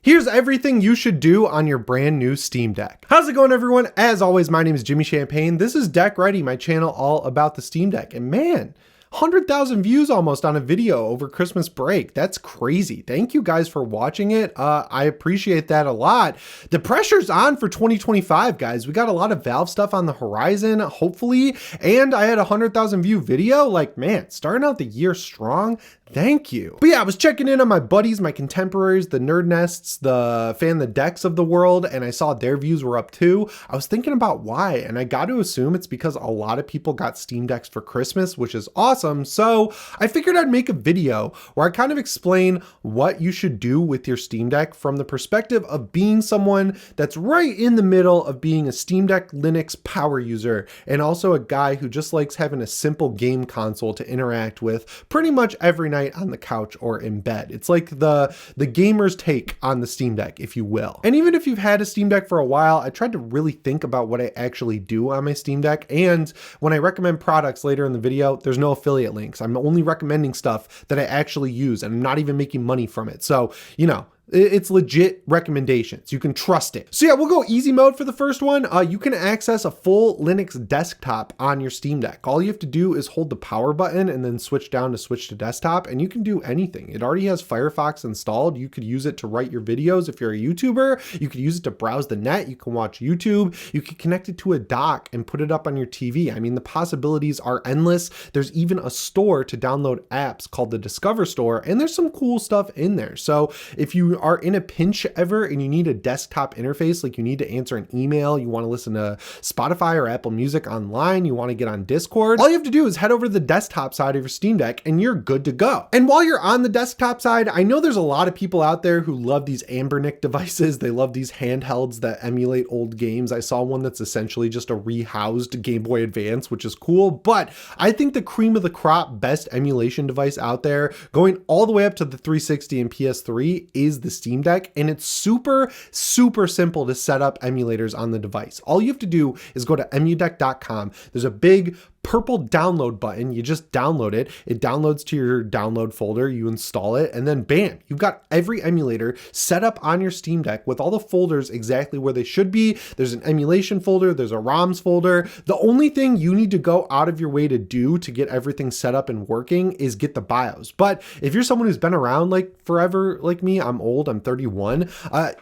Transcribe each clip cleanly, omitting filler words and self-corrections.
Here's everything you should do on your brand new Steam Deck. How's it going, everyone? As always, my name is Jimmy Champagne. This is Deck Ready, my channel all about the Steam Deck. And man, 100,000 views almost on a video over Christmas break. That's crazy. Thank you guys for watching it. I appreciate that a lot. The pressure's on for 2025, guys. We got a lot of Valve stuff on the horizon, hopefully. And I had a 100,000 view video. Like, man, starting out the year strong. Thank you. But yeah, I was checking in on my buddies, my contemporaries, the Nerd Nests, the Fan the Decks of the world, and I saw their views were up too. I was thinking about why, and I got to assume it's because a lot of people got Steam Decks for Christmas, which is awesome. So I figured I'd make a video where I kind of explain what you should do with your Steam Deck from the perspective of being someone that's right in the middle of being a Steam Deck Linux power user, and also a guy who just likes having a simple game console to interact with pretty much every night on the couch or in bed. It's like the gamer's take on the Steam Deck, if you will. And even if you've had a Steam Deck for a while, I tried to really think about what I actually do on my Steam Deck. And when I recommend products later in the video, there's no affiliate links. I'm only recommending stuff that I actually use, and I'm not even making money from it. So, you know, it's legit recommendations. You can trust it. So yeah, we'll go easy mode for the first one. You can access a full Linux desktop on your Steam Deck. All you have to do is hold the power button and then switch down to switch to desktop, and you can do anything. It already has Firefox installed. You could use it to write your videos if you're a YouTuber. You could use it to browse the net. You can watch YouTube. You can connect it to a dock and put it up on your TV. I mean, the possibilities are endless. There's even a store to download apps called the Discover Store, and there's some cool stuff in there. So if you are in a pinch ever and you need a desktop interface, like you need to answer an email, you want to listen to Spotify or Apple Music online, you want to get on Discord, all you have to do is head over to the desktop side of your Steam Deck and you're good to go. And while you're on the desktop side, I know there's a lot of people out there who love these Ambernick devices. They love these handhelds that emulate old games. I saw one that's essentially just a rehoused Game Boy Advance, which is cool, but I think the cream of the crop best emulation device out there, going all the way up to the 360 and PS3, is the Steam Deck, and it's super simple to set up emulators on the device. All you have to do is go to EMUDECK.com. There's a big purple download button. You just download it. It downloads to your download folder. You install it, and then bam, you've got every emulator set up on your Steam Deck with all the folders exactly where they should be. There's an emulation folder. There's a ROMs folder. The only thing you need to go out of your way to do to get everything set up and working is get the BIOS. But if you're someone who's been around like forever, like me, I'm old, I'm 31,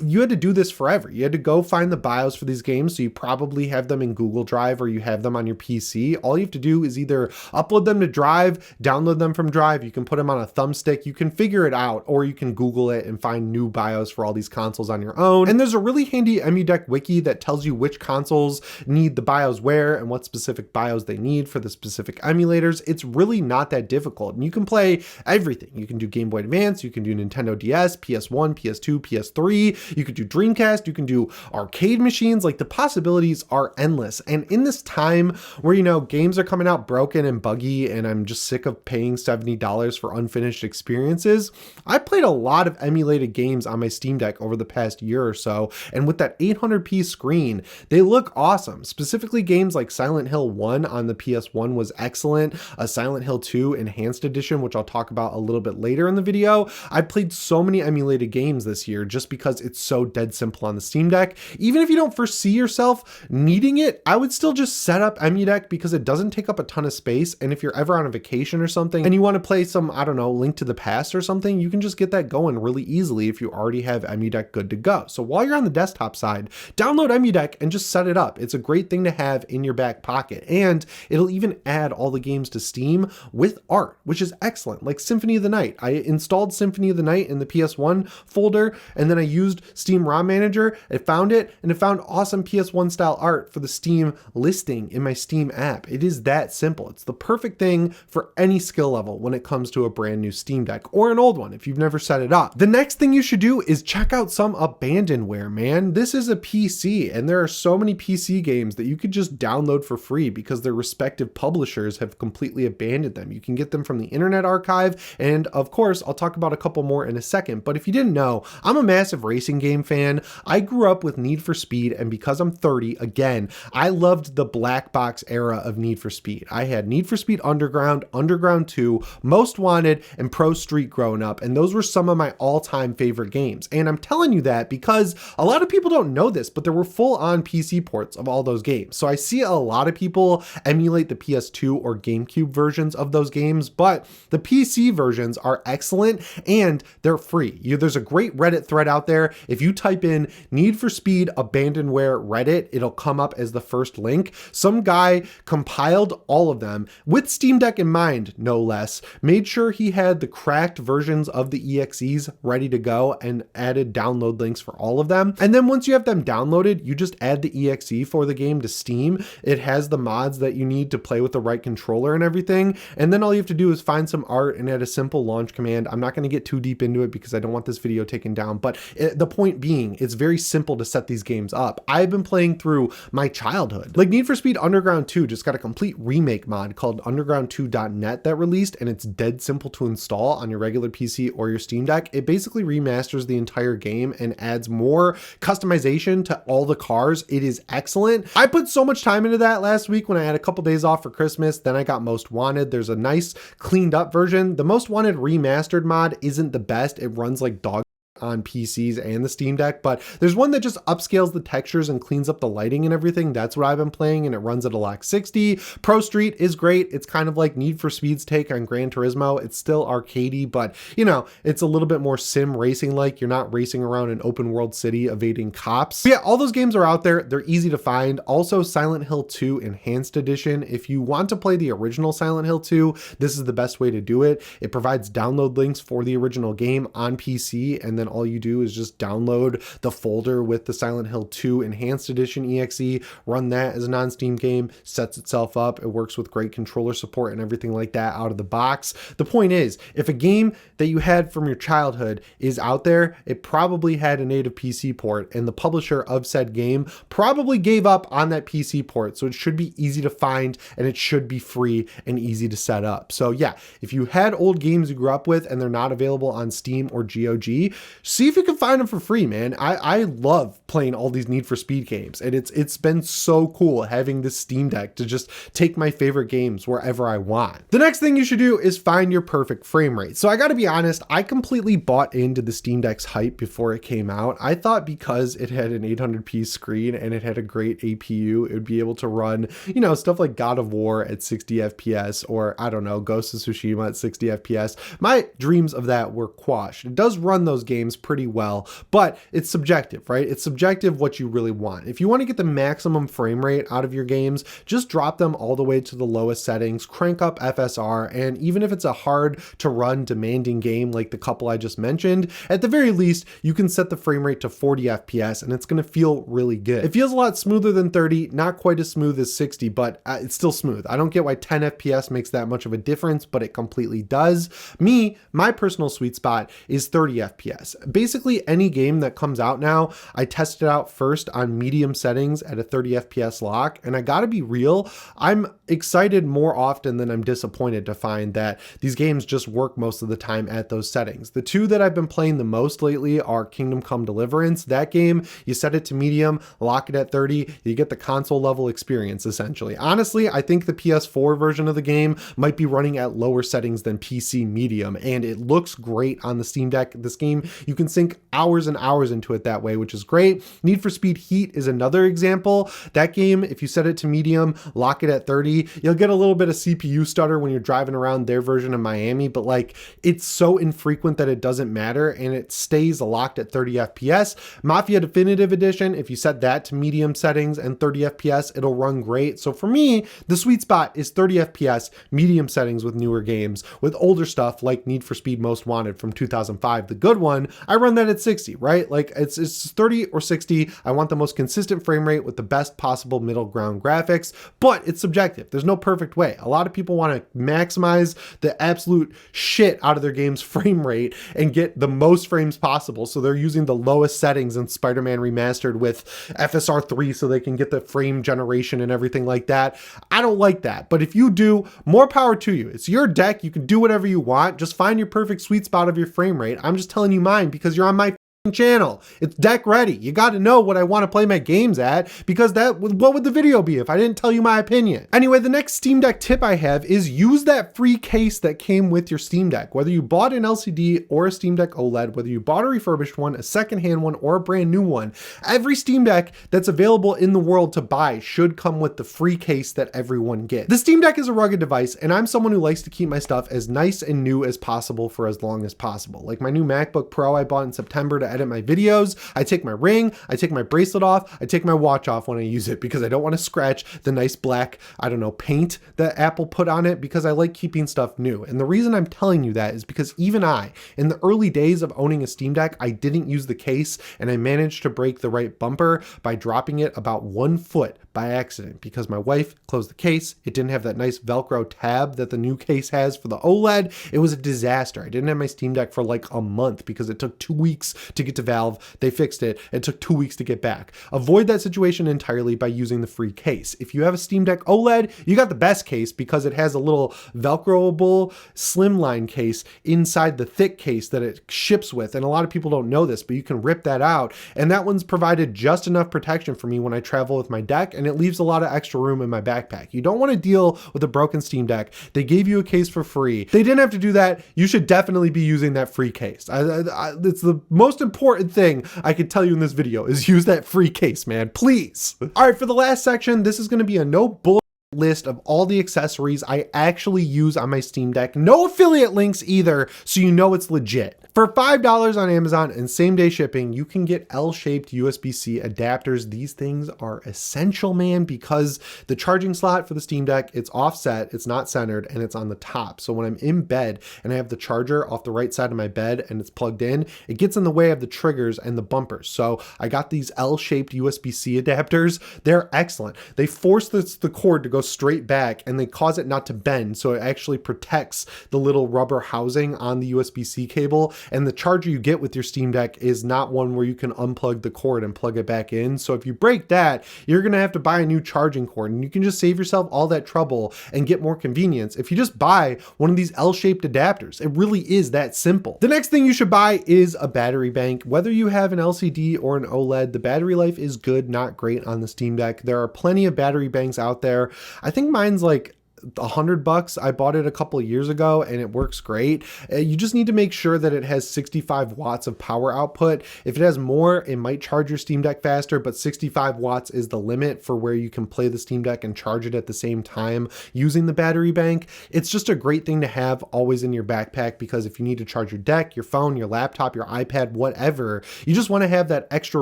you had to do this forever. You had to go find the BIOS for these games. So you probably have them in Google Drive or you have them on your PC. All you have to do is either upload them to Drive, download them from Drive. You can put them on a thumbstick. You can figure it out, or you can Google it and find new BIOS for all these consoles on your own. And there's a really handy EMUDECK wiki that tells you which consoles need the BIOS where and what specific BIOS they need for the specific emulators. It's really not that difficult, and you can play everything. You can do Game Boy Advance, you can do Nintendo DS, PS1, PS2, PS3, you could do Dreamcast, you can do arcade machines. Like, the possibilities are endless. And in this time where, you know, games are coming out broken and buggy and I'm just sick of paying $70 for unfinished experiences, I played a lot of emulated games on my Steam Deck over the past year or so, and with that 800p screen, they look awesome. Specifically, games like Silent Hill 1 on the PS1 was excellent. Silent Hill 2 Enhanced Edition, which I'll talk about a little bit later in the video. I played so many emulated games this year just because it's so dead simple on the Steam Deck. Even if you don't foresee yourself needing it, I would still just set up EMUDECK because it doesn't take up a ton of space. And if you're ever on a vacation or something and you want to play some, I don't know, Link to the Past or something, you can just get that going really easily if you already have EMUDECK good to go. So while you're on the desktop side, download EMUDECK and just set it up. It's a great thing to have in your back pocket, and it'll even add all the games to Steam with art, which is excellent. Like Symphony of the Night. I installed Symphony of the Night in the PS1 folder, and then I used Steam ROM Manager. I found it, and it found awesome PS1 style art for the Steam listing in my Steam app. It is that simple. It's the perfect thing for any skill level when it comes to a brand new Steam Deck or an old one if you've never set it up. The next thing you should do is check out some Abandonware, man. This is a PC, and there are so many PC games that you could just download for free because their respective publishers have completely abandoned them. You can get them from the Internet Archive, and of course, I'll talk about a couple more in a second, but if you didn't know, I'm a massive racing game fan. I grew up with Need for Speed, and because I'm 30, again, I loved the black box era of Need for for Speed. I had Need for Speed Underground, Underground 2, Most Wanted, and Pro Street growing up, and those were some of my all-time favorite games. And I'm telling you that because a lot of people don't know this, but there were full-on PC ports of all those games. So I see a lot of people emulate the PS2 or GameCube versions of those games, but the PC versions are excellent and they're free. There's a great Reddit thread out there. If you type in Need for Speed Abandonware Reddit, it'll come up as the first link. Some guy compiled all of them with Steam Deck in mind, no less, made sure he had the cracked versions of the EXEs ready to go and added download links for all of them. And then once you have them downloaded, you just add the EXE for the game to Steam. It has the mods that you need to play with the right controller and everything. And then all you have to do is find some art and add a simple launch command. I'm not going to get too deep into it because I don't want this video taken down, but the point being, it's very simple to set these games up. I've been playing through my childhood. Like Need for Speed Underground 2 just got a complete remake mod called underground2.net that released, and it's dead simple to install on your regular PC or your Steam Deck. It basically remasters the entire game and adds more customization to all the cars. It is excellent. I put so much time into that last week when I had a couple days off for Christmas. Then I got Most Wanted. There's a nice cleaned up version. The Most Wanted remastered mod isn't the best. It runs like dog on PCs and the Steam Deck, but there's one that just upscales the textures and cleans up the lighting and everything. That's what I've been playing, and it runs at a lock 60. Pro Street is great. It's kind of like Need for Speed's take on Gran Turismo. It's still arcadey, but you know, it's a little bit more sim racing like. You're not racing around an open world city evading cops. But yeah, all those games are out there. They're easy to find. Also, Silent Hill 2 Enhanced Edition. If you want to play the original Silent Hill 2, this is the best way to do it. It provides download links for the original game on PC, and then all you do is just download the folder with the Silent Hill 2 Enhanced Edition EXE, run that as a non-Steam game, sets itself up. It works with great controller support and everything like that out of the box. The point is, if a game that you had from your childhood is out there, it probably had a native PC port, and the publisher of said game probably gave up on that PC port. So it should be easy to find, and it should be free and easy to set up. So yeah, if you had old games you grew up with and they're not available on Steam or GOG, see if you can find them for free, man. I love playing all these Need for Speed games, and it's been so cool having this Steam Deck to just take my favorite games wherever I want. The next thing you should do is find your perfect frame rate. So I gotta be honest, I completely bought into the Steam Deck's hype before it came out. I thought because it had an 800p screen and it had a great APU, it would be able to run, you know, stuff like God of War at 60 FPS, or I don't know, Ghost of Tsushima at 60 FPS. My dreams of that were quashed. It does run those games pretty well, but it's subjective, right? It's subjective what you really want. If you want to get the maximum frame rate out of your games, just drop them all the way to the lowest settings, crank up FSR, and even if it's a hard to run demanding game like the couple I just mentioned, at the very least, you can set the frame rate to 40 FPS and it's going to feel really good. It feels a lot smoother than 30, not quite as smooth as 60, but it's still smooth. I don't get why 10 FPS makes that much of a difference, but it completely does. My personal sweet spot is 30 FPS. Basically, any game that comes out now, I tested out first on medium settings at a 30 FPS lock, and I gotta be real, I'm excited more often than I'm disappointed to find that these games just work most of the time at those settings. The two that I've been playing the most lately are Kingdom Come Deliverance. That game, you set it to medium, lock it at 30, you get the console level experience essentially. Honestly, I think the PS4 version of the game might be running at lower settings than PC medium, and it looks great on the Steam Deck. This game, you can sink hours and hours into it that way, which is great. Need for Speed Heat is another example. That game, if you set it to medium, lock it at 30, you'll get a little bit of CPU stutter when you're driving around their version of Miami, but like, it's so infrequent that it doesn't matter, and it stays locked at 30 FPS. Mafia Definitive Edition, if you set that to medium settings and 30 FPS, it'll run great. So for me, the sweet spot is 30 FPS, medium settings with newer games. With older stuff like Need for Speed Most Wanted from 2005, the good one, I run that at 60, right? Like it's 30 or 60. I want the most consistent frame rate with the best possible middle ground graphics, but it's subjective. There's no perfect way. A lot of people want to maximize the absolute shit out of their game's frame rate and get the most frames possible. So they're using the lowest settings in Spider-Man Remastered with FSR 3 so they can get the frame generation and everything like that. I don't like that, but if you do, more power to you. It's your deck. You can do whatever you want. Just find your perfect sweet spot of your frame rate. I'm just telling you mine because you're on my channel. It's deck ready. You got to know what I want to play my games at, because what would the video be if I didn't tell you my opinion? Anyway, the next Steam Deck tip I have is use that free case that came with your Steam Deck. Whether you bought an LCD or a Steam Deck OLED, whether you bought a refurbished one, a secondhand one, or a brand new one, every Steam Deck that's available in the world to buy should come with the free case that everyone gets. The Steam Deck is a rugged device, and I'm someone who likes to keep my stuff as nice and new as possible for as long as possible. Like my new MacBook Pro I bought in September to edit my videos. I take my ring, I take my bracelet off, I take my watch off when I use it because I don't want to scratch the nice black, I don't know, paint that Apple put on it, because I like keeping stuff new. And the reason I'm telling you that is because even I, in the early days of owning a Steam Deck, I didn't use the case, and I managed to break the right bumper by dropping it about 1 foot by accident because my wife closed the case. It didn't have that nice Velcro tab that the new case has for the OLED. It was a disaster. I didn't have my Steam Deck for like a month because it took 2 weeks to get to Valve. They fixed it. It took 2 weeks to get back. Avoid that situation entirely by using the free case. If you have a Steam Deck OLED, you got the best case because it has a little Velcroable slimline case inside the thick case that it ships with. And a lot of people don't know this, but you can rip that out. And that one's provided just enough protection for me when I travel with my deck, and it leaves a lot of extra room in my backpack. You don't want to deal with a broken Steam Deck. They gave you a case for free. They didn't have to do that. You should definitely be using that free case. It's the most important thing I could tell you in this video is use that free case, man, please. All right, for the last section, this is going to be a no bull list of all the accessories I actually use on my Steam Deck. No affiliate links either, so you know it's legit. For $5 on Amazon and same-day shipping, you can get L-shaped USB-C adapters. These things are essential, man, because the charging slot for the Steam Deck, it's offset, it's not centered, and it's on the top. So when I'm in bed and I have the charger off the right side of my bed and it's plugged in, it gets in the way of the triggers and the bumpers. So I got these L-shaped USB-C adapters. They're excellent. They force the cord to go straight back, and they cause it not to bend. So it actually protects the little rubber housing on the USB-C cable. And the charger you get with your Steam Deck is not one where you can unplug the cord and plug it back in. So if you break that, you're going to have to buy a new charging cord, and you can just save yourself all that trouble and get more convenience if you just buy one of these L-shaped adapters. It really is that simple. The next thing you should buy is a battery bank. Whether you have an LCD or an OLED, the battery life is good, not great on the Steam Deck. There are plenty of battery banks out there. I think mine's like $100. I bought it a couple of years ago and it works great. You just need to make sure that it has 65 watts of power output. If it has more, it might charge your Steam Deck faster, but 65 watts is the limit for where you can play the Steam Deck and charge it at the same time using the battery bank. It's just a great thing to have always in your backpack, because if you need to charge your deck, your phone, your laptop, your iPad, whatever, you just want to have that extra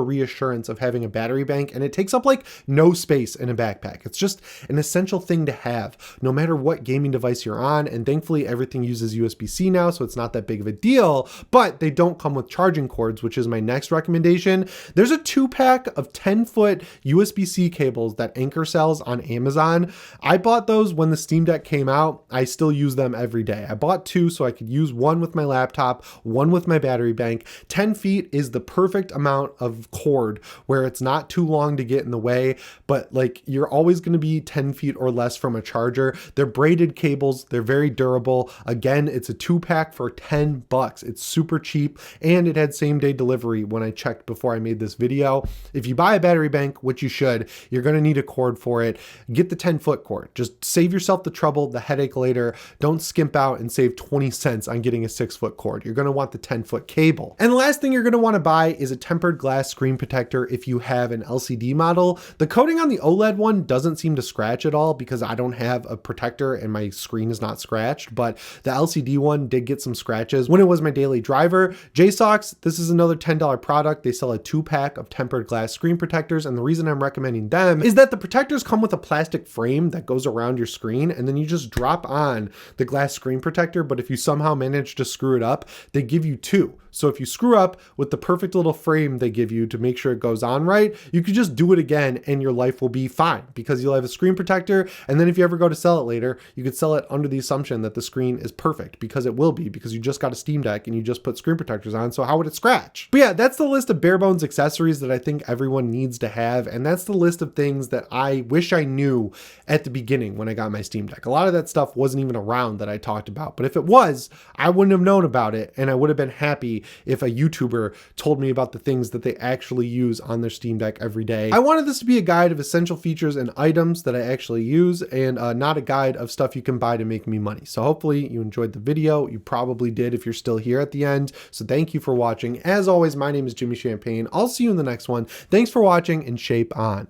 reassurance of having a battery bank, and it takes up like no space in a backpack. It's just an essential thing to have, no matter what gaming device you're on. And thankfully everything uses USB-C now, so it's not that big of a deal, but they don't come with charging cords, which is my next recommendation. There's a 2-pack of 10-foot USB-C cables that Anchor sells on Amazon. I bought those when the Steam Deck came out. I still use them every day. I bought 2 so I could use one with my laptop, one with my battery bank. 10 feet is the perfect amount of cord where it's not too long to get in the way, but like you're always going to be 10 feet or less from a charger. They're braided cables. They're very durable. Again, it's a 2-pack for $10. It's super cheap, and it had same-day delivery when I checked before I made this video. If you buy a battery bank, which you should, you're going to need a cord for it. Get the 10-foot cord. Just save yourself the trouble, the headache later. Don't skimp out and save 20 cents on getting a 6-foot cord. You're going to want the 10-foot cable. And the last thing you're going to want to buy is a tempered glass screen protector if you have an LCD model. The coating on the OLED one doesn't seem to scratch at all because I don't have a protector and my screen is not scratched, but the LCD one did get some scratches when it was my daily driver. JSOX, this is another $10 product. They sell a 2-pack of tempered glass screen protectors, and the reason I'm recommending them is that the protectors come with a plastic frame that goes around your screen, and then you just drop on the glass screen protector. But if you somehow manage to screw it up, they give you 2. So if you screw up with the perfect little frame they give you to make sure it goes on right, you could just do it again and your life will be fine because you'll have a screen protector. And then if you ever go to sell sell it later, you could sell it under the assumption that the screen is perfect, because it will be, because you just got a Steam Deck and you just put screen protectors on, so how would it scratch? But yeah, that's the list of bare bones accessories that I think everyone needs to have, and that's the list of things that I wish I knew at the beginning when I got my Steam Deck. A lot of that stuff wasn't even around that I talked about, but if it was, I wouldn't have known about it, and I would have been happy if a YouTuber told me about the things that they actually use on their Steam Deck every day. I wanted this to be a guide of essential features and items that I actually use, and not a guide of stuff you can buy to make me money. So hopefully you enjoyed the video. You probably did if you're still here at the end. So thank you for watching. As always, my name is Jimmy Champagne. I'll see you in the next one. Thanks for watching, and shape on.